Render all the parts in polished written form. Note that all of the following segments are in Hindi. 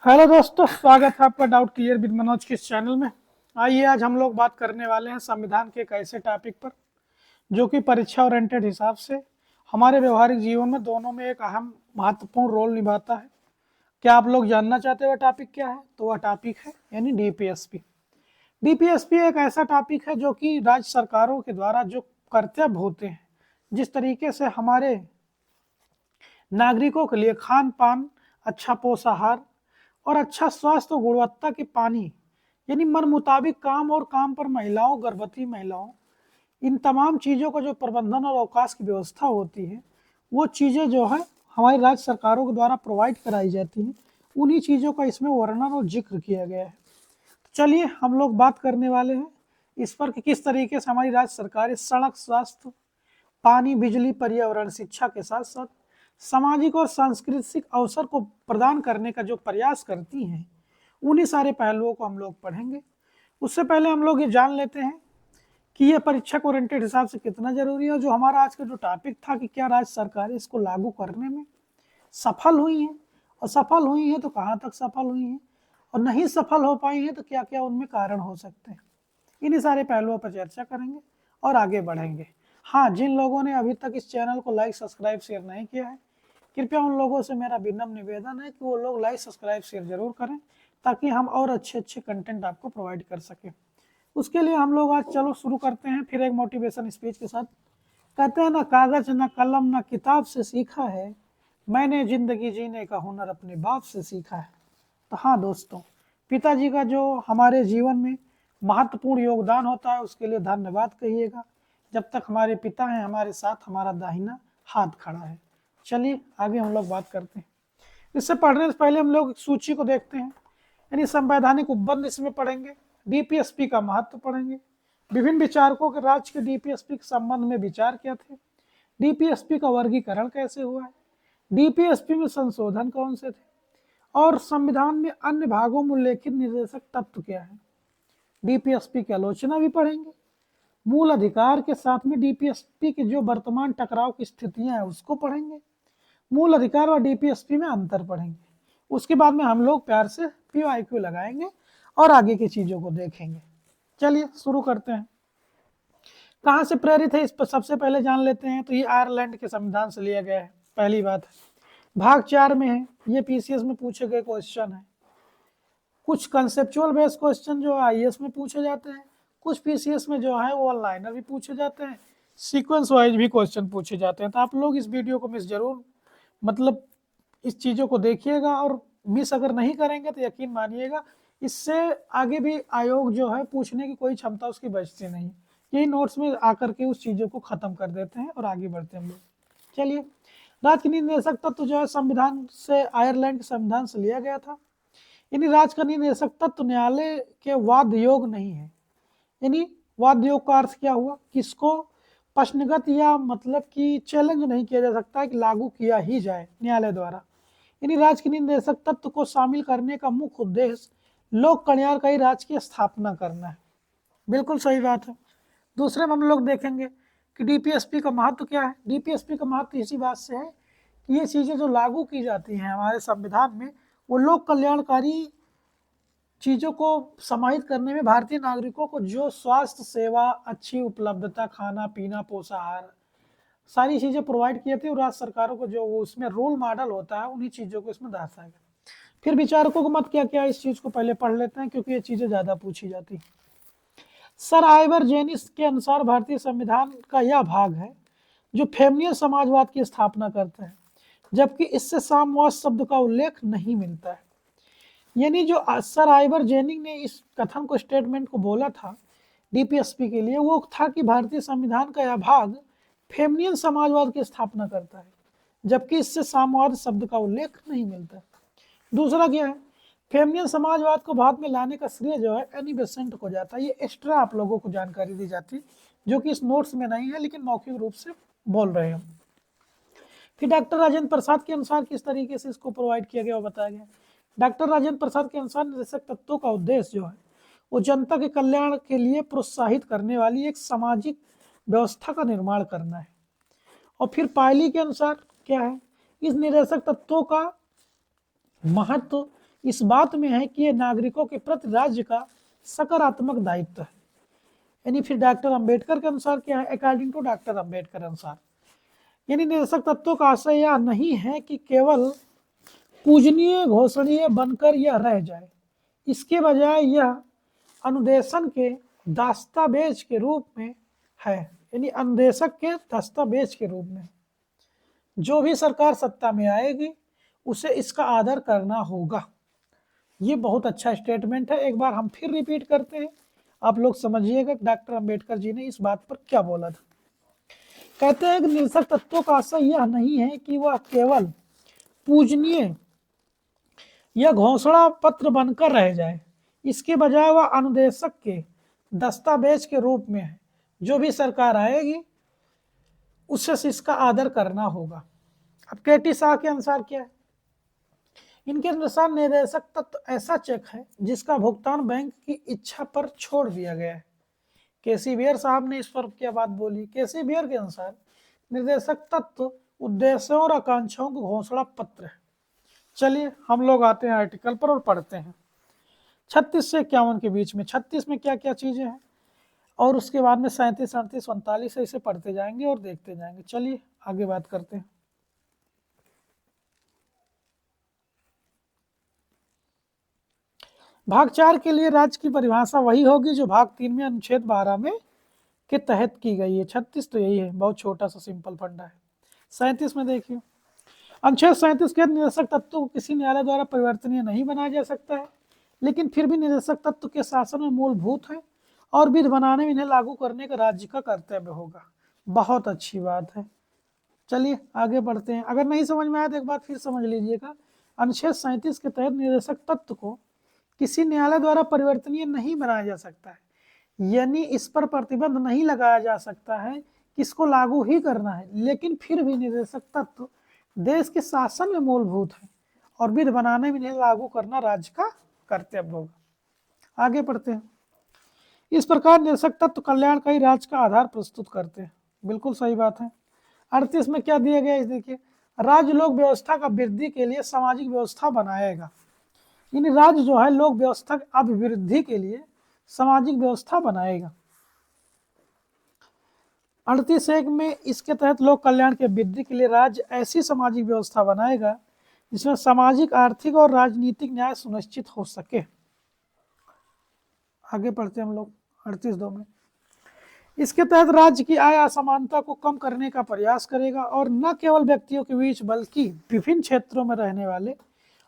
हेलो दोस्तों, स्वागत है आपका डाउट क्लियर विद मनोज के इस चैनल में। आइए आज हम लोग बात करने वाले हैं संविधान के एक ऐसे टॉपिक पर जो कि परीक्षा ओरिएंटेड हिसाब से हमारे व्यवहारिक जीवन में दोनों में एक अहम महत्वपूर्ण रोल निभाता है। क्या आप लोग जानना चाहते हैं वह टॉपिक क्या है? तो वह टॉपिक है यानी डीपीएसपी। डीपीएसपी एक ऐसा टॉपिक है जो कि राज्य सरकारों के द्वारा जो कर्तव्य होते हैं, जिस तरीके से हमारे नागरिकों के लिए खान पान, अच्छा पोषाहार और अच्छा स्वास्थ्य और गुणवत्ता के पानी यानी मन मुताबिक काम और काम पर महिलाओं, गर्भवती महिलाओं, इन तमाम चीज़ों का जो प्रबंधन और अवकाश की व्यवस्था होती है, वो चीज़ें जो है हमारी राज्य सरकारों के द्वारा प्रोवाइड कराई जाती हैं। उन्हीं चीज़ों का इसमें वर्णन और जिक्र किया गया है। तो चलिए हम लोग बात करने वाले हैं इस पर कि किस तरीके से हमारी राज्य सरकारें सड़क, स्वास्थ्य, पानी, बिजली, पर्यावरण, शिक्षा के साथ साथ सामाजिक और सांस्कृतिक अवसर को प्रदान करने का जो प्रयास करती हैं, उन्हीं सारे पहलुओं को हम लोग पढ़ेंगे। उससे पहले हम लोग ये जान लेते हैं कि ये परीक्षा को ओरिएंटेड हिसाब से कितना जरूरी है। जो हमारा आज का जो टॉपिक था कि क्या राज्य सरकारें इसको लागू करने में सफल हुई हैं, और सफल हुई हैं तो कहाँ तक सफल हुई हैं, और नहीं सफल हो पाई हैं तो क्या क्या उनमें कारण हो सकते हैं। इन्हीं सारे पहलुओं पर चर्चा करेंगे और आगे बढ़ेंगे। हाँ, जिन लोगों ने अभी तक इस चैनल को लाइक, सब्सक्राइब, शेयर नहीं किया है, कृपया उन लोगों से मेरा विनम्र निवेदन है कि वो लोग लाइक, सब्सक्राइब, शेयर जरूर करें ताकि हम और अच्छे अच्छे कंटेंट आपको प्रोवाइड कर सकें। उसके लिए हम लोग आज चलो शुरू करते हैं फिर एक मोटिवेशन स्पीच के साथ। कहते हैं ना, कागज ना कलम ना किताब से सीखा है, मैंने जिंदगी जीने का हुनर अपने बाप से सीखा है। तो हाँ दोस्तों, पिताजी का जो हमारे जीवन में महत्वपूर्ण योगदान होता है उसके लिए धन्यवाद कहिएगा। जब तक हमारे पिता हैं हमारे साथ हमारा दाहिना हाथ खड़ा है। चलिए आगे हम लोग बात करते हैं। इससे पढ़ने से पहले हम लोग सूची को देखते हैं, यानी संवैधानिक उपबंध इसमें पढ़ेंगे, डीपीएसपी का महत्व पढ़ेंगे, विभिन्न विचारकों के राज्य के डीपीएसपी के संबंध में विचार क्या थे, डीपीएसपी का वर्गीकरण कैसे हुआ है, डीपीएसपी में संशोधन कौन से थे, और संविधान में अन्य भागों में उल्लेखित निर्देशक तत्व क्या है। डीपीएसपी की आलोचना भी पढ़ेंगे, मूल अधिकार के साथ में डीपीएसपी के जो वर्तमान टकराव की स्थितियां हैं उसको पढ़ेंगे, मूल अधिकार और डीपीएसपी में अंतर पढ़ेंगे। उसके बाद में हम लोग प्यार से पीवाईक्यू लगाएंगे और आगे की चीजों को देखेंगे। चलिए शुरू करते हैं। कहाँ से प्रेरित है इस पर सबसे पहले जान लेते हैं। तो ये आयरलैंड के संविधान से लिया गया है, पहली बात है। भाग 4 में है, ये पीसीएस में पूछे गए क्वेश्चन है। कुछ कंसेप्चुअल बेस्ड क्वेश्चन जो आईएएस में पूछे जाते हैं, कुछ पीसीएस में जो है वो ऑनलाइनर भी पूछे जाते हैं, सीक्वेंस वाइज भी क्वेश्चन पूछे जाते हैं। तो आप लोग इस वीडियो को मिस जरूर मतलब इस चीज़ों को देखिएगा, और मिस अगर नहीं करेंगे तो यकीन मानिएगा इससे आगे भी आयोग जो है पूछने की कोई क्षमता उसकी बचती नहीं। यही नोट्स में आकर के उस चीज़ों को खत्म कर देते हैं और आगे बढ़ते हैं हम लोग। चलिए, राज्य का निदेशक तत्व तो जो है संविधान से, आयरलैंड के संविधान से लिया गया था। यानी राज्य का निदेशक तत्व न्यायालय के वाद योग नहीं है। यानी वाद योग का अर्थ क्या हुआ, किसको प्रश्नगत या मतलब कि चैलेंज नहीं किया जा सकता है कि लागू किया ही जाए न्यायालय द्वारा। यानी राज्य के निदेशक तत्व को शामिल करने का मुख्य उद्देश्य लोक कल्याणकारी राज्य की स्थापना करना है। बिल्कुल सही बात है। दूसरे में हम लोग देखेंगे कि डीपीएसपी का महत्व क्या है। डीपीएसपी का महत्व इसी बात से है कि ये चीज़ें जो लागू की जाती हैं हमारे संविधान में, वो लोक कल्याणकारी चीज़ों को समाहित करने में भारतीय नागरिकों को जो स्वास्थ्य सेवा, अच्छी उपलब्धता, खाना पीना, पोषाहार, सारी चीज़ें प्रोवाइड किए थे, और राज्य सरकारों को जो वो उसमें रोल मॉडल होता है उन्हीं चीज़ों को इसमें दर्शाया गया। फिर विचारकों को मत क्या क्या, इस चीज़ को पहले पढ़ लेते हैं क्योंकि ये चीज़ें ज़्यादा पूछी जाती हैं। सर आइवर जेनिस के अनुसार भारतीय संविधान का यह भाग है जो फेमिनियन समाजवाद की स्थापना करता है, जबकि इससे साम्यवाद शब्द का उल्लेख नहीं मिलता है। यानी जो सर आइवर जेनिंग ने इस कथन को, स्टेटमेंट को बोला था डीपीएसपी के लिए, वो था कि भारतीय संविधान का यह भाग फेमिनियन समाजवाद की स्थापना करता है, जबकि इससे साम्यवाद शब्द का उल्लेख नहीं मिलता। दूसरा क्या है, फेमिनियन समाजवाद को बाद में लाने का श्रेय जो है एनी बेसेंट को जाता है। ये एक्स्ट्रा आप लोगों को जानकारी दी जाती है जो कि इस नोट्स में नहीं है, लेकिन मौखिक रूप से बोल रहे हैं। फिर डॉक्टर राजेंद्र प्रसाद के अनुसार किस तरीके से इसको प्रोवाइड किया गया वो बताया गया। डॉक्टर राजेंद्र प्रसाद के अनुसार निदेशक तत्वों का उद्देश्य जो है वो जनता के कल्याण के लिए प्रोत्साहित करने वाली एक सामाजिक व्यवस्था का निर्माण करना है। और फिर पायली के अनुसार क्या है, इस निदेशक तत्वों का महत्व इस बात में है कि ये नागरिकों के प्रति राज्य का सकारात्मक दायित्व है। यानी फिर डॉक्टर अंबेडकर के अनुसार क्या है, अकॉर्डिंग टू डॉक्टर अंबेडकर अनुसार, यानी निरसक तत्वों का आशय यह नहीं है कि केवल पूजनीय घोषणीय बनकर यह रह जाए, इसके बजाय यह अनुदेशन के दस्तावेज के रूप में है। यानी अनुदेशक के दस्तावेज के रूप में जो भी सरकार सत्ता में आएगी उसे इसका आदर करना होगा। ये बहुत अच्छा स्टेटमेंट है, एक बार हम फिर रिपीट करते हैं, आप लोग समझिएगा डॉक्टर अंबेडकर जी ने इस बात पर क्या बोला था। कहते हैं कि निरसक तत्वों का आशय यह नहीं है कि वह केवल पूजनीय या घोषणा पत्र बनकर रह जाए, इसके बजाय वह अनुदेशक के दस्तावेज के रूप में है। जो भी सरकार आएगी उससे इसका आदर करना होगा। अब केटी शाह के अनुसार क्या है, इनके अनुसार निर्देशक तत्व ऐसा चेक है जिसका भुगतान बैंक की इच्छा पर छोड़ दिया गया है। केसी बियर साहब ने इस पर क्या बात बोली, केसी बियर के अनुसार निर्देशक तत्व उद्देश्यों और आकांक्षाओं का घोषणा पत्र है। चलिए हम लोग आते हैं आर्टिकल पर और पढ़ते हैं 36 से 51 के बीच में। 36 में क्या क्या चीजें हैं और उसके बाद में 37, 38, 39 ऐसे पढ़ते जाएंगे और देखते जाएंगे। चलिए आगे बात करते हैं। भाग 4 के लिए राज्य की परिभाषा वही होगी जो भाग 3 में अनुच्छेद 12 में के तहत की गई है। 36 तो यही है, बहुत छोटा सा सिंपल फंडा है। 37 में देखिए, अनुच्छेद 37 के निरसक तत्व को किसी न्यायालय द्वारा परिवर्तनीय नहीं बनाया जा सकता है, लेकिन फिर भी निरसक तत्व के शासन में मूलभूत है और विधि बनाने में इन्हें लागू करने का राज्य का कर्तव्य होगा। बहुत अच्छी बात है। चलिए आगे बढ़ते हैं। अगर नहीं समझ में आया तो एक बार फिर समझ लीजिएगा। अनुच्छेद 37 के तहत निरसक तत्व को किसी न्यायालय द्वारा परिवर्तनीय नहीं बनाया जा सकता है, यानी इस पर प्रतिबंध नहीं लगाया जा सकता है कि इसको लागू ही करना है, लेकिन फिर भी निरसक तत्व देश के शासन में मूलभूत है और विधि बनाने में इन्हें लागू करना राज्य का कर्तव्य होगा। आगे पढ़ते हैं। इस प्रकार निरसक तत्व कल्याणकारी राज्य का आधार प्रस्तुत करते हैं। बिल्कुल सही बात है। 38 में क्या दिया गया है, देखिए, राज्य लोक व्यवस्था का वृद्धि के लिए सामाजिक व्यवस्था बनाएगा। यानी राज्य जो है लोक व्यवस्था की अभिवृद्धि के लिए सामाजिक व्यवस्था बनाएगा। 38(1) में इसके तहत लोक कल्याण के वृद्धि के लिए राज्य ऐसी सामाजिक व्यवस्था बनाएगा जिसमें सामाजिक, आर्थिक और राजनीतिक न्याय सुनिश्चित हो सके। आगे पढ़ते हैं हम लोग 38(2) में। इसके तहत राज्य की आय असमानता को कम करने का प्रयास करेगा और न केवल व्यक्तियों के बीच बल्कि विभिन्न क्षेत्रों में रहने वाले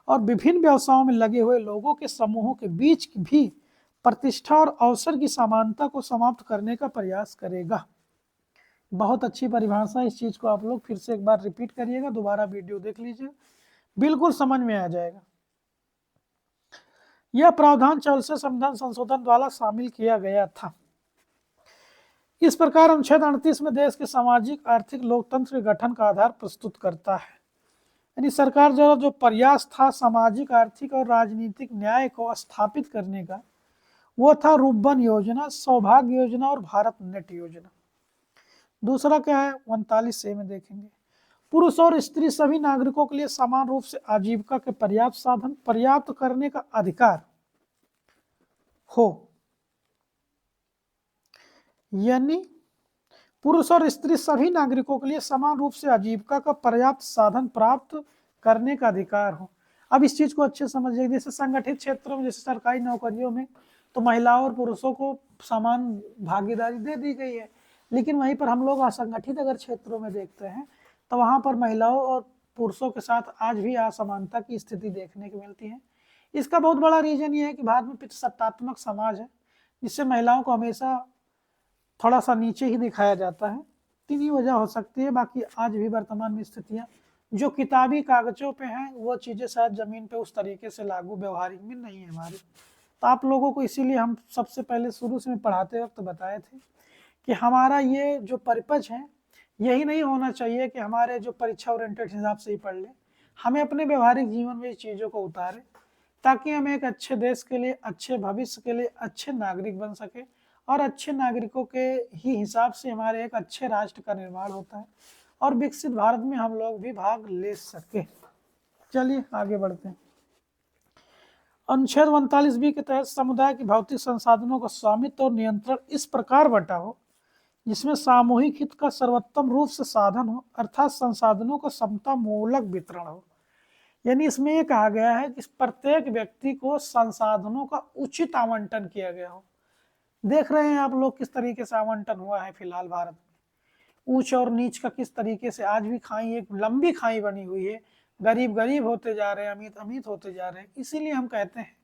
और विभिन्न व्यवसायों में लगे हुए लोगों के समूहों के बीच भी प्रतिष्ठा और अवसर की समानता को समाप्त करने का प्रयास करेगा। बहुत अच्छी परिभाषा। इस चीज को आप लोग फिर से एक बार रिपीट करिएगा, दोबारा वीडियो देख लीजिए, बिल्कुल समझ में आ जाएगा। यह प्रावधान 44वें संविधान संशोधन द्वारा शामिल किया गया था। इस प्रकार अनुच्छेद 38 में देश के सामाजिक, आर्थिक, लोकतंत्र के गठन का आधार प्रस्तुत करता है। यानी सरकार द्वारा जो प्रयास था सामाजिक, आर्थिक और राजनीतिक न्याय को स्थापित करने का, वो था रूपबन योजना, सौभाग्य योजना और भारत नेट योजना। दूसरा क्या है, 39 में देखेंगे, पुरुष और स्त्री सभी नागरिकों के लिए समान रूप से आजीविका के पर्याप्त साधन पर्याप्त करने का अधिकार हो। यानी पुरुष और स्त्री सभी नागरिकों के लिए समान रूप से आजीविका का पर्याप्त साधन प्राप्त करने का अधिकार हो। अब इस चीज को अच्छे समझिए, जैसे संगठित क्षेत्रों में, जैसे सरकारी नौकरियों में तो महिलाओं और पुरुषों को समान भागीदारी दे दी गई है, लेकिन वहीं पर हम लोग असंगठित अगर क्षेत्रों में देखते हैं तो वहां पर महिलाओं और पुरुषों के साथ आज भी असमानता की स्थिति देखने को मिलती है। इसका बहुत बड़ा रीजन ये है कि भारत में पितृसत्तात्मक समाज है, जिससे महिलाओं को हमेशा थोड़ा सा नीचे ही दिखाया जाता है। तीन ही वजह हो सकती है, बाकी आज भी वर्तमान में स्थितियां जो किताबी कागजों पे हैं वो चीजें शायद जमीन पे उस तरीके से लागू व्यवहारिक में नहीं है हमारी। तो आप लोगों को इसीलिए हम सबसे पहले शुरू से पढ़ाते वक्त बताए थे कि हमारा ये जो परिपक्ष है यही नहीं होना चाहिए कि हमारे जो परीक्षा ओरिएंटेड हिसाब से ही पढ़ ले, हमें अपने व्यवहारिक जीवन में चीज़ों को उतारे ताकि हम एक अच्छे देश के लिए, अच्छे भविष्य के लिए अच्छे नागरिक बन सके और अच्छे नागरिकों के ही हिसाब से हमारे एक अच्छे राष्ट्र का निर्माण होता है और विकसित भारत में हम लोग भी भाग ले सके। चलिए आगे बढ़ते हैं। अनुच्छेद 39 बी के तहत समुदाय के भौतिक संसाधनों का स्वामित्व और नियंत्रण इस प्रकार बंटा हो जिसमें सामूहिक हित का सर्वोत्तम रूप से साधन हो, अर्थात संसाधनों का समता मूलक वितरण हो। यानी इसमें यह कहा गया है कि प्रत्येक व्यक्ति को संसाधनों का उचित आवंटन किया गया हो। देख रहे हैं आप लोग किस तरीके से आवंटन हुआ है फिलहाल भारत में, ऊंच और नीच का किस तरीके से आज भी खाई, एक लंबी खाई बनी हुई है, गरीब गरीब होते जा रहे हैं, अमीर अमीर होते जा रहे हैं। इसीलिए हम कहते हैं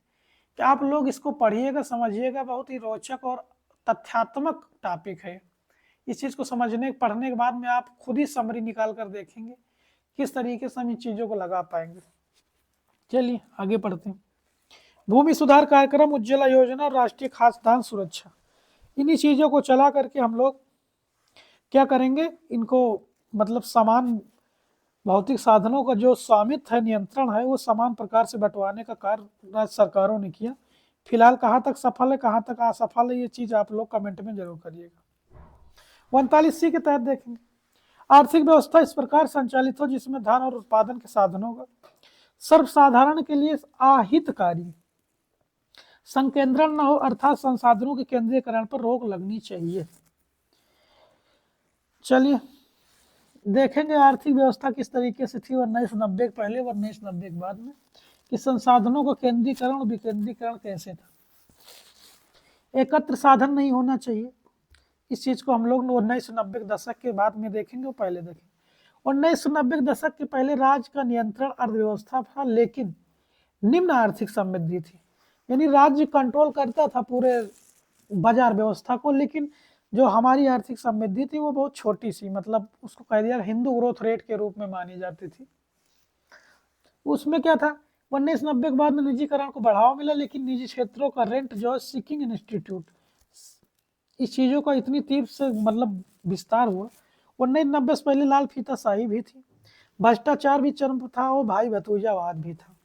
कि आप लोग इसको पढ़िएगा, समझिएगा, बहुत ही रोचक और तथ्यात्मक टॉपिक है। इस चीज को समझने पढ़ने के बाद में आप खुद ही समरी निकाल कर देखेंगे किस तरीके से हम इन चीजों को लगा पाएंगे। चलिए आगे पढ़ते हैं। भूमि सुधार कार्यक्रम, उज्ज्वला योजना और राष्ट्रीय खाद्यान्न सुरक्षा, इन्हीं चीजों को चला करके हम लोग क्या करेंगे, इनको मतलब समान भौतिक साधनों का जो स्वामित्व है, नियंत्रण है, वो समान प्रकार से बंटवाने का कार्य राज्य सरकारों ने किया। फिलहाल कहाँ तक सफल है, कहाँ तक असफल है, ये चीज आप लोग कमेंट में जरूर करिएगा। 39C के तहत देखेंगे, आर्थिक व्यवस्था इस प्रकार संचालित हो जिसमें धन और उत्पादन के साधनों का सर्वसाधारण के लिए अहितकारी संकेंद्रण न हो, अर्थात संसाधनों के केंद्रीकरण पर रोक लगनी चाहिए। चलिए देखेंगे आर्थिक व्यवस्था किस तरीके से थी 1990 के पहले और 1990 के बाद में, कि संसाधनों का केंद्रीकरण और विकेंद्रीकरण कैसे था। एकत्र साधन नहीं होना चाहिए, इस चीज को हम लोग 1990 के दशक के बाद में देखेंगे, वो पहले देखेंगे। 1990 के दशक के पहले राज्य का नियंत्रण अर्थव्यवस्था था, लेकिन निम्न आर्थिक समृद्धि थी। यानी राज्य कंट्रोल करता था पूरे बाजार व्यवस्था को, लेकिन जो हमारी आर्थिक समृद्धि थी वो बहुत छोटी सी, मतलब उसको कह दिया हिंदू ग्रोथ रेट के रूप में मानी जाती थी। उसमें क्या था, 1990 के बाद में निजीकरण को बढ़ावा मिला, लेकिन निजी क्षेत्रों का रेंट जॉब सीकिंग इंस्टीट्यूट, इस चीजों का इतनी तीव्र से मतलब विस्तार हुआ। 1990 से पहले लाल फीताशाही भी थी, भ्रष्टाचार भी चरम था और भाई भतीजावाद भी था।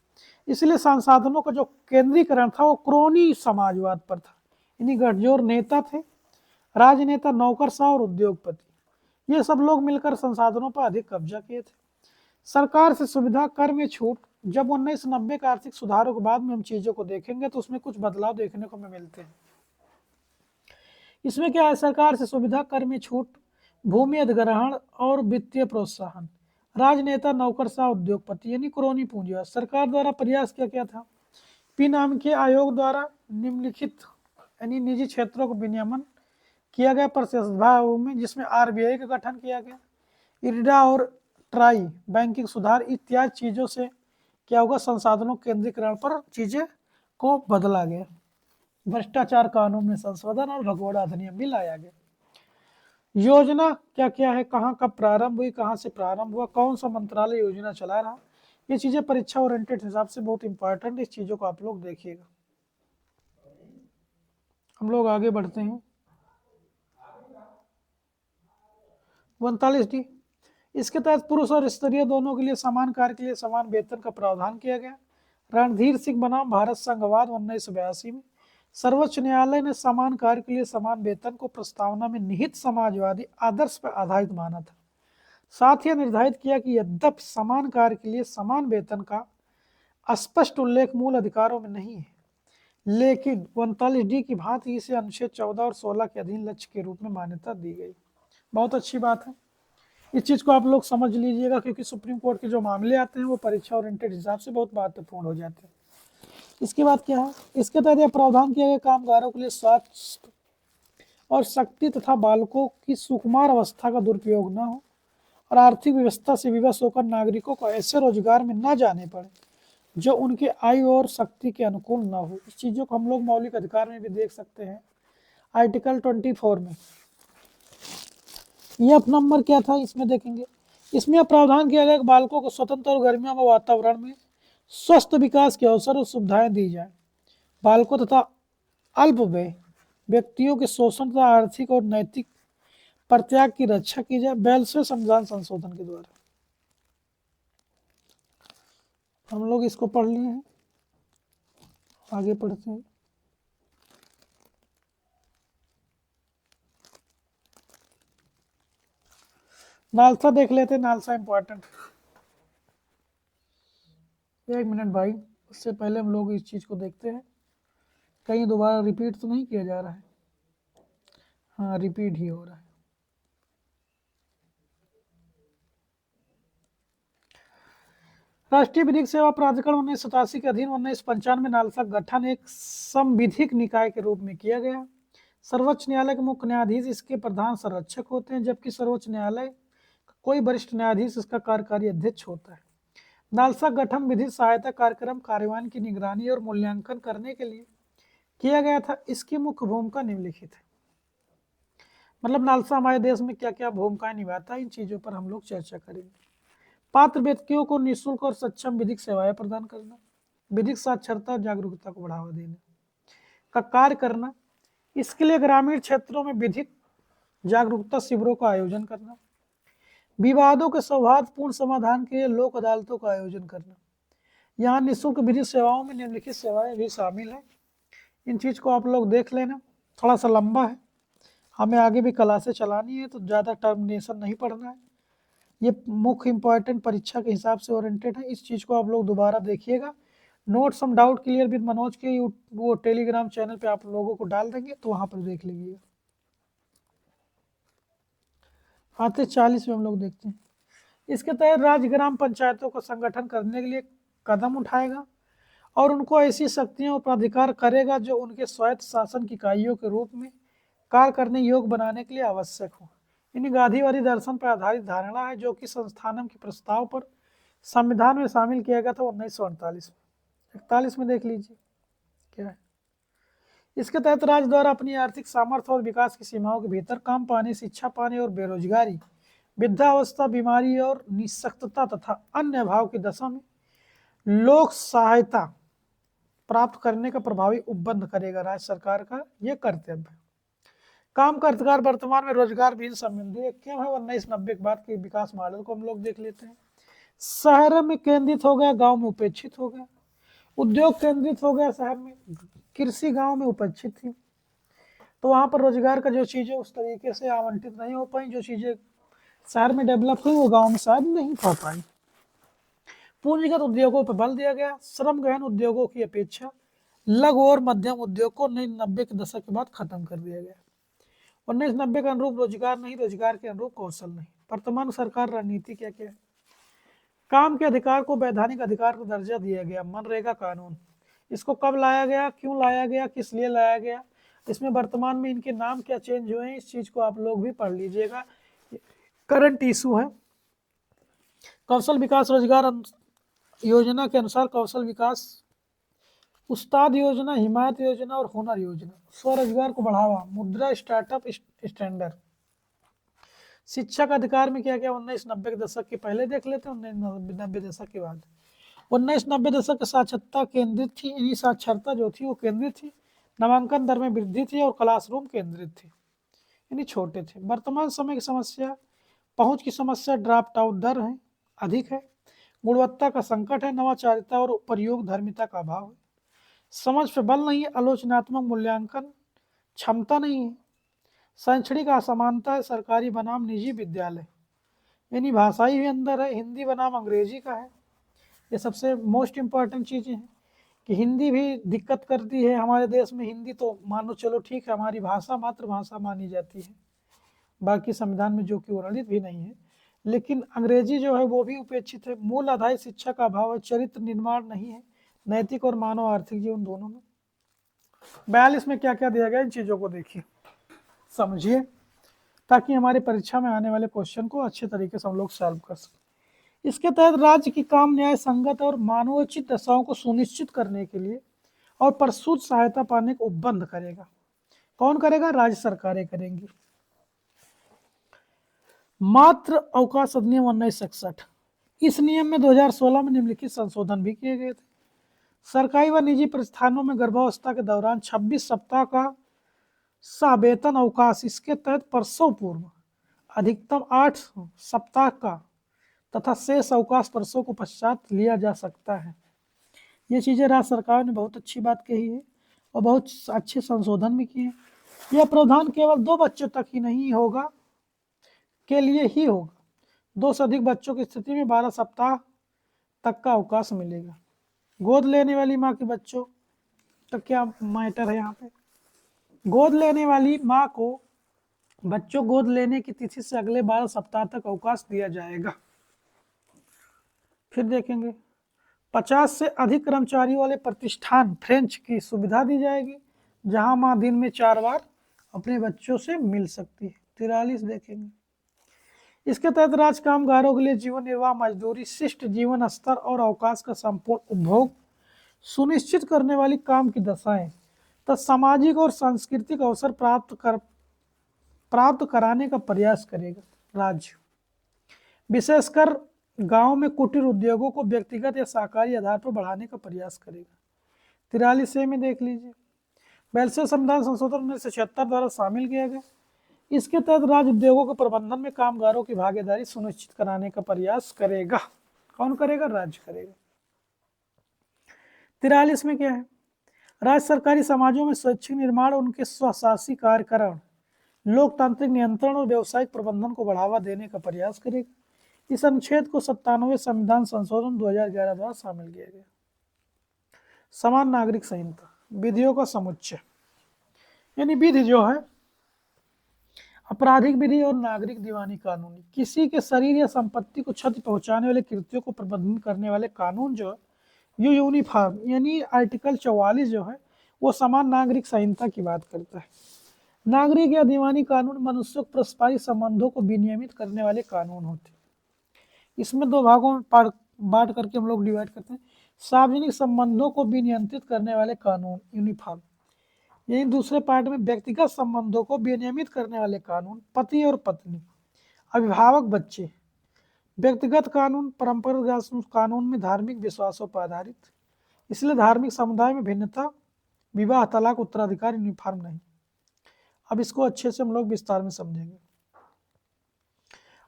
इसलिए संसाधनों का जो केंद्रीकरण था वो क्रोनी समाजवाद पर था। इन्हीं गठजोड़ नेता थे, राजनेता, नौकरशाह और उद्योगपति, ये सब लोग मिलकर संसाधनों पर अधिक कब्जा किए थे। सरकार से सुविधा, कर में छूट, जब 1990 के आर्थिक सुधारों के बाद में हम चीजों को देखेंगे तो उसमें कुछ बदलाव देखने को हमें मिलते हैं। इसमें क्या है, सरकार से सुविधा, कर में छूट, भूमि अधिग्रहण और वित्तीय प्रोत्साहन, राजनेता, नौकरशाह, उद्योगपति, यानी क्रोनी पूंजीवाद। सरकार द्वारा प्रयास क्या क्या था, पी नाम के आयोग द्वारा निम्नलिखित यानी निजी क्षेत्रों को विनियमन किया गया प्रतिस्पर्धा में, जिसमें आरबीआई का गठन किया गया, इरडा और ट्राई बैंकिंग सुधार इत्यादि चीजों से क्या होगा, संसाधनों केंद्रीकरण पर चीजें को बदला गया। भ्रष्टाचार कानून में संशोधन और भगोड़ा अधिनियम भी लाया गया। योजना क्या क्या है, कहाँ कब प्रारंभ हुई, कहाँ से प्रारंभ हुआ, कौन सा मंत्रालय योजना चला रहा, ये चीजें परीक्षा ओरिएंटेड हिसाब से बहुत इंपॉर्टेंट, इस चीजों को आप लोग देखिएगा। हम लोग आगे बढ़ते हैं। 39D, इसके तहत पुरुष और स्त्रियों दोनों के लिए समान कार्य के लिए समान वेतन का प्रावधान किया गया। रणधीर सिंह बनाम भारत संघवाद 1982 में सर्वोच्च न्यायालय ने समान कार्य के लिए समान वेतन को प्रस्तावना में निहित समाजवादी आदर्श पर आधारित माना था। साथ ही निर्धारित किया कि यद्यपि समान कार्य के लिए समान वेतन का स्पष्ट उल्लेख मूल अधिकारों में नहीं है, लेकिन 39D की भांति इसे अनुच्छेद 14 और 16 के अधीन लक्ष्य के रूप में मान्यता दी गई। बहुत अच्छी बात है, इस चीज को आप लोग समझ लीजिएगा, क्योंकि सुप्रीम कोर्ट के जो मामले आते हैं वो परीक्षा ओरिएंटेड हिसाब से बहुत महत्वपूर्ण हो जाते हैं। इसके बाद क्या है, इसके तहत यह प्रावधान किया गया कामगारों के लिए स्वास्थ्य और शक्ति तथा बालकों की सुकुमार अवस्था का दुरुपयोग न हो और आर्थिक व्यवस्था से विवश होकर नागरिकों को ऐसे रोजगार में न जाने पड़े जो उनके आयु और शक्ति के अनुकूल न हो। इस चीजों को हम लोग मौलिक अधिकार में भी देख सकते हैं, आर्टिकल 24 में। यह नंबर क्या था इसमें देखेंगे, इसमें प्रावधान किया गया कि बालकों को स्वतंत्र और गर्मियों में वातावरण में स्वस्थ विकास के अवसर और सुविधाएं दी जाए। बालकों तथा अल्पवय व्यक्तियों के शोषण तथा आर्थिक और नैतिक परित्याग की रक्षा की जाए 42वें संविधान संशोधन के द्वारा। हम लोग इसको पढ़ लिए हैं, आगे पढ़ते हैं। नालसा देख लेते हैं, नालसा इंपॉर्टेंट। एक मिनट भाई, उससे पहले हम लोग इस चीज़ को देखते हैं, कहीं दोबारा रिपीट तो नहीं किया जा रहा है। हाँ, रिपीट ही हो रहा है। राष्ट्रीय विधिक सेवा प्राधिकरण 1987 के अधीन 1995 नालसा का गठन एक संविधिक निकाय के रूप में किया गया। सर्वोच्च न्यायालय के मुख्य न्यायाधीश इसके प्रधान संरक्षक होते हैं, जबकि सर्वोच्च न्यायालय का कोई वरिष्ठ न्यायाधीश इसका कार्यकारी अध्यक्ष होता है। नालसा गठन विधि सहायता कार्यक्रम कार्यान्वयन की निगरानी और मूल्यांकन करने के लिए किया गया था। इसकी मुख्य भूमिका निम्नलिखित है। मतलब नालसा हमारे देश में क्या क्या भूमिकाएं निभाता है, इन चीजों पर हम लोग चर्चा करेंगे। पात्र व्यक्तियों को निःशुल्क और सक्षम विधिक सेवाएं प्रदान करना, विधिक साक्षरता और जागरूकता को बढ़ावा देने का कार्य करना, इसके लिए ग्रामीण क्षेत्रों में विधिक जागरूकता शिविरों का आयोजन करना, विवादों के सौहार्दपूर्ण समाधान के लिए लोक अदालतों का आयोजन करना। यहाँ निःशुल्क विधिक सेवाओं में निम्नलिखित सेवाएं भी शामिल है। इन चीज को आप लोग देख लेना, थोड़ा सा लंबा है, हमें आगे भी क्लासें चलानी है, तो ज़्यादा टर्मिनेशन नहीं पढ़ना है। ये मुख्य इंपॉर्टेंट परीक्षा के हिसाब से ओरिएंटेड है। इस चीज़ को आप लोग दोबारा देखिएगा। Note some doubt clear with Manoj के वो टेलीग्राम चैनल पे आप लोगों को डाल देंगे, तो वहाँ पर देख लीजिएगा। आते 40 में हम लोग देखते हैं। इसके तहत राज्य ग्राम पंचायतों का संगठन करने के लिए कदम उठाएगा और उनको ऐसी शक्तियां और प्राधिकार करेगा जो उनके स्वायत्त शासन की इकाइयों के रूप में कार्य करने योग्य बनाने के लिए आवश्यक हो। यानी गांधीवादी दर्शन पर आधारित धारणा है, जो कि संस्थानम के प्रस्ताव पर संविधान में शामिल किया गया था 1948 में। 41 में देख लीजिए क्या है। इसके तहत राज्य द्वारा अपनी आर्थिक सामर्थ्य और विकास की सीमाओं के भीतर काम पाने, शिक्षा पाने और बेरोजगारी, वृद्धावस्था, बीमारी और निःशक्तता तथा अन्य अभाव की दशा में लोक सहायता प्राप्त करने का प्रभावी उपबंध करेगा। राज्य सरकार का यह कर्तव्य है। काम का अधिकार वर्तमान में रोजगार भी संबंधी क्यों है। 1990 के बाद के विकास मॉडल को हम लोग देख लेते हैं। शहर में केंद्रित हो गया, गांव में उपेक्षित हो गया। उद्योग केंद्रित हो गया शहर में, कृषि गांव में उपेक्षित थी। तो वहां पर रोजगार का जो चीजें उस तरीके से आवंटित नहीं हो पाई, जो चीजें शहर में डेवलप हुई वो गांव में शायद नहीं हो पाई। पूंजीगत उद्योगों पर बल दिया गया। श्रम गहन उद्योगों की अपेक्षा लघु और मध्यम उद्योग को 1990 के दशक के बाद खत्म कर दिया गया। 1990 का अनुरूप रोजगार नहीं, रोजगार के अनुरूप कौशल नहीं। वर्तमान सरकार रणनीति क्या क्या है। काम के अधिकार को वैधानिक अधिकार का दर्जा दिया गया। मनरेगा कानून, इसको कब लाया गया, क्यों लाया गया, किस लिए लाया गया, इसमें वर्तमान में इनके नाम क्या चेंज हुए हैं, इस चीज को आप लोग भी पढ़ लीजिएगा, करंट इशू है। कौशल विकास रोजगार योजना के अनुसार कौशल विकास, उस्ताद योजना, हिमायत योजना और हुनर योजना। स्वरोजगार को बढ़ावा, मुद्रा, स्टार्टअप, स्टैंडर्ड। शिक्षा का अधिकार में क्या क्या 1990 के दशक के पहले देख लेते हैं, 1990 दशक के बाद। 1990 दशक की साक्षरता केंद्रित थी, यानी साक्षरता जो थी वो केंद्रित थी। नामांकन दर में वृद्धि थी और क्लासरूम केंद्रित थी, यानी छोटे थे। वर्तमान समय की समस्या पहुंच की समस्या, ड्रॉप आउट दर है अधिक है, गुणवत्ता का संकट है, नवाचारिता और प्रयोग धर्मिता का अभाव है, समझ पे बल नहीं है, आलोचनात्मक मूल्यांकन क्षमता नहीं है, शैक्षणिक असमानता है, सरकारी बनाम निजी विद्यालय, यानी भाषाई भी अंदर है, हिंदी बनाम अंग्रेजी का है। ये सबसे मोस्ट इम्पॉर्टेंट चीज़ें हैं कि हिंदी भी दिक्कत करती है हमारे देश में। हिंदी तो मानो चलो ठीक है, हमारी भाषा मातृभाषा मानी जाती है बाकी संविधान में, जो कि वर्णित भी नहीं है, लेकिन अंग्रेजी जो है वो भी उपेक्षित है। मूल आधारित शिक्षा का अभाव है, चरित्र निर्माण नहीं है, नैतिक और मानव आर्थिक जीवन दोनों में। 42 में क्या क्या दिया गया, इन चीज़ों को देखिए समझिए, ताकि हमारी परीक्षा में आने वाले क्वेश्चन को अच्छे तरीके से हम लोग सॉल्व कर सकें। इसके तहत राज्य की काम न्याय संगत और मानवोचित दशाओं को सुनिश्चित करने के लिए और प्रसूत सहायता पाने को उपबंध करेगा। कौन करेगा, राज्य सरकारें करेंगी। मात्र अवकाश अधिनियम 1961, इस नियम में 2016 में निम्नलिखित संशोधन भी किए गए थे। सरकारी व निजी प्रतिष्ठानों में गर्भावस्था के दौरान 26 सप्ताह का सवेतन अवकाश, इसके तहत प्रसव पूर्व अधिकतम 8 सप्ताह का तथा शेष अवकाश प्रसव को पश्चात लिया जा सकता है। ये चीज़ें राज्य सरकार ने बहुत अच्छी बात कही है और बहुत अच्छे संशोधन भी किए। यह प्रावधान केवल 2 बच्चों तक ही नहीं होगा, के लिए ही होगा। 2 से अधिक बच्चों की स्थिति में 12 सप्ताह तक का अवकाश मिलेगा। गोद लेने वाली माँ के बच्चों का क्या मैटर है यहाँ पे? गोद लेने वाली माँ को बच्चों गोद लेने की तिथि से अगले 12 सप्ताह तक अवकाश दिया जाएगा। फिर देखेंगे 50 से अधिक कर्मचारियों वाले प्रतिष्ठान फ्रेंच की सुविधा दी जाएगी, जहां माँ दिन में 4 बार अपने बच्चों से मिल सकती है। 43 देखेंगे, इसके तहत राज्य कामगारों के लिए जीवन निर्वाह मजदूरी, शिष्ट जीवन स्तर और अवकाश का संपूर्ण उपभोग सुनिश्चित करने वाली काम की दशाएं तथा सामाजिक और सांस्कृतिक अवसर प्राप्त कराने का प्रयास करेगा। राज्य विशेषकर गांव में कुटीर उद्योगों को व्यक्तिगत या सहकारी आधार पर बढ़ाने का प्रयास करेगा। 43 में देख लीजिए, 42वें संविधान संशोधन 1976 द्वारा शामिल किया गया। इसके तहत राज्य उद्योगों के प्रबंधन में कामगारों की भागीदारी सुनिश्चित कराने का प्रयास करेगा। कौन करेगा? राज्य करेगा। 43 में क्या है? राज्य सरकारी समाजों में स्वैच्छिक निर्माण, उनके स्वशासी कार्यकरण, लोकतांत्रिक नियंत्रण और व्यावसायिक प्रबंधन को बढ़ावा देने का प्रयास करेगा। इस अनुच्छेद को 97वें संविधान संशोधन 2011 द्वारा शामिल किया गया। समान नागरिक संहिता, विधियों का समुच्चय, यानी विधि जो है आपराधिक विधि और नागरिक दीवानी कानून, किसी के शरीर या संपत्ति को क्षति पहुंचाने वाले कृत्यों को प्रबंधन करने वाले कानून जो है ये यूनिफॉर्म, यानी आर्टिकल 44 जो है वो समान नागरिक संहिता की बात करता है। नागरिक या दीवानी कानून मनुष्यों के पारस्परिक संबंधों को विनियमित करने वाले कानून होते हैं। इसमें 2 भागों में बांट करके हम लोग डिवाइड करते हैं। सार्वजनिक संबंधों को विनियंत्रित करने वाले कानून यूनिफॉर्म, यही दूसरे पार्ट में व्यक्तिगत संबंधों को विनियमित करने वाले कानून, पति और पत्नी, अभिभावक बच्चे, व्यक्तिगत कानून, परंपरागत कानून में धार्मिक विश्वासों पर आधारित, इसलिए धार्मिक समुदाय में भिन्नता, विवाह, तलाक, उत्तराधिकार यूनिफॉर्म नहीं। अब इसको अच्छे से हम लोग विस्तार में समझेंगे।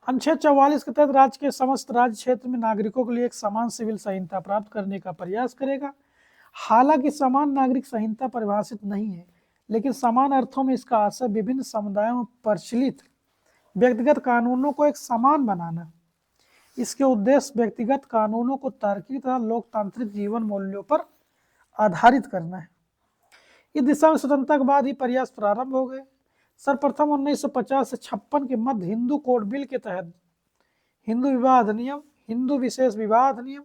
अनुच्छेद 44 के तहत राज्य के समस्त राज्य क्षेत्र में नागरिकों के लिए एक समान सिविल संहिता प्राप्त करने का प्रयास करेगा। हालांकि समान नागरिक संहिता परिभाषित नहीं है, लेकिन समान अर्थों में इसका आशय विभिन्न समुदायों में प्रचलित व्यक्तिगत कानूनों को एक समान बनाना। इसके उद्देश्य व्यक्तिगत कानूनों को तार्किक तथा लोकतांत्रिक जीवन मूल्यों पर आधारित करना है। इस दिशा में स्वतंत्रता के बाद ही प्रयास प्रारंभ हो गए। सर्वप्रथम 1950 से 56 के मध्य हिंदू कोड बिल के तहत हिंदू विवाह अधिनियम, हिंदू विशेष विवाह अधिनियम,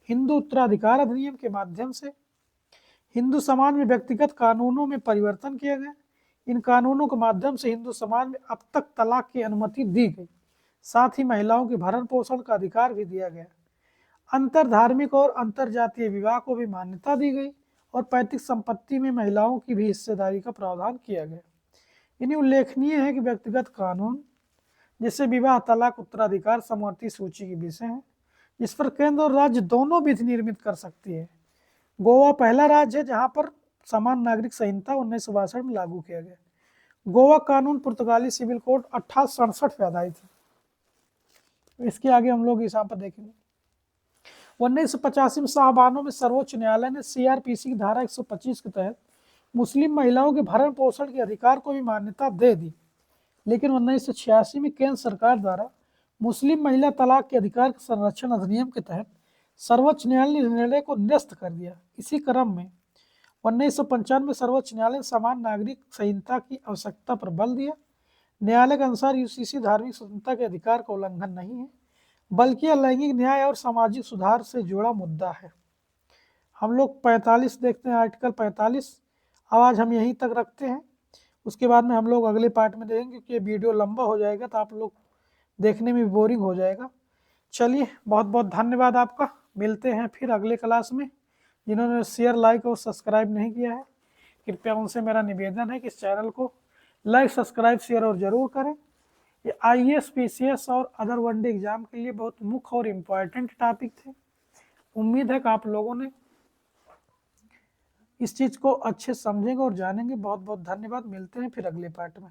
हिंदू उत्तराधिकार अधिनियम के माध्यम से हिंदू समाज में व्यक्तिगत कानूनों में परिवर्तन किया गया। इन कानूनों के माध्यम से हिंदू समाज में अब तक तलाक की अनुमति दी गई, साथ ही महिलाओं के भरण पोषण का अधिकार भी दिया गया। अंतर धार्मिक और अंतर जातीय विवाह को भी मान्यता दी गई और पैतृक संपत्ति में महिलाओं की भी हिस्सेदारी का प्रावधान किया गया। इन्हें उल्लेखनीय है कि व्यक्तिगत कानून जैसे विवाह, तलाक, उत्तराधिकार समवर्ती सूची के विषय हैं, जिस पर केंद्र और राज्य दोनों विधि निर्मित कर सकती है। गोवा पहला राज्य है जहां पर समान नागरिक संहिता 1962 में लागू किया गया। गोवा कानून पुर्तगाली सिविल कोड 1867 में आधारित है। इसके आगे हम लोग इस पर देखेंगे। 1985 में शाहबानों में सर्वोच्च न्यायालय ने सीआरपीसी की धारा 125 के तहत मुस्लिम महिलाओं के भरण पोषण के अधिकार को भी मान्यता दे दी, लेकिन 1986 में केंद्र सरकार द्वारा मुस्लिम महिला तलाक के अधिकार के संरक्षण अधिनियम के तहत सर्वोच्च न्यायालय ने निर्णय को निरस्त कर दिया। इसी क्रम में 1995 में सर्वोच्च न्यायालय ने समान नागरिक संहिता की आवश्यकता पर बल दिया। न्यायालय के अनुसार यूसीसी धार्मिक स्वतंत्रता के अधिकार का उल्लंघन नहीं है, बल्कि यह लैंगिक न्याय और सामाजिक सुधार से जुड़ा मुद्दा है। हम लोग 45 देखते हैं, आर्टिकल 45। अब आज हम यहीं तक रखते हैं, उसके बाद में हम लोग अगले पार्ट में देखेंगे, क्योंकि ये वीडियो लंबा हो जाएगा तो आप लोग देखने में बोरिंग हो जाएगा। चलिए, बहुत बहुत धन्यवाद आपका। मिलते हैं फिर अगले क्लास में। जिन्होंने शेयर, लाइक और सब्सक्राइब नहीं किया है, कृपया उनसे मेरा निवेदन है कि इस चैनल को लाइक, सब्सक्राइब, शेयर और ज़रूर करें। ये IAS, PCS और अदर वनडे एग्जाम के लिए बहुत मुख्य और इम्पॉर्टेंट टॉपिक थे। उम्मीद है कि आप लोगों ने इस चीज़ को अच्छे समझेंगे और जानेंगे। बहुत बहुत धन्यवाद। मिलते हैं फिर अगले पार्ट में।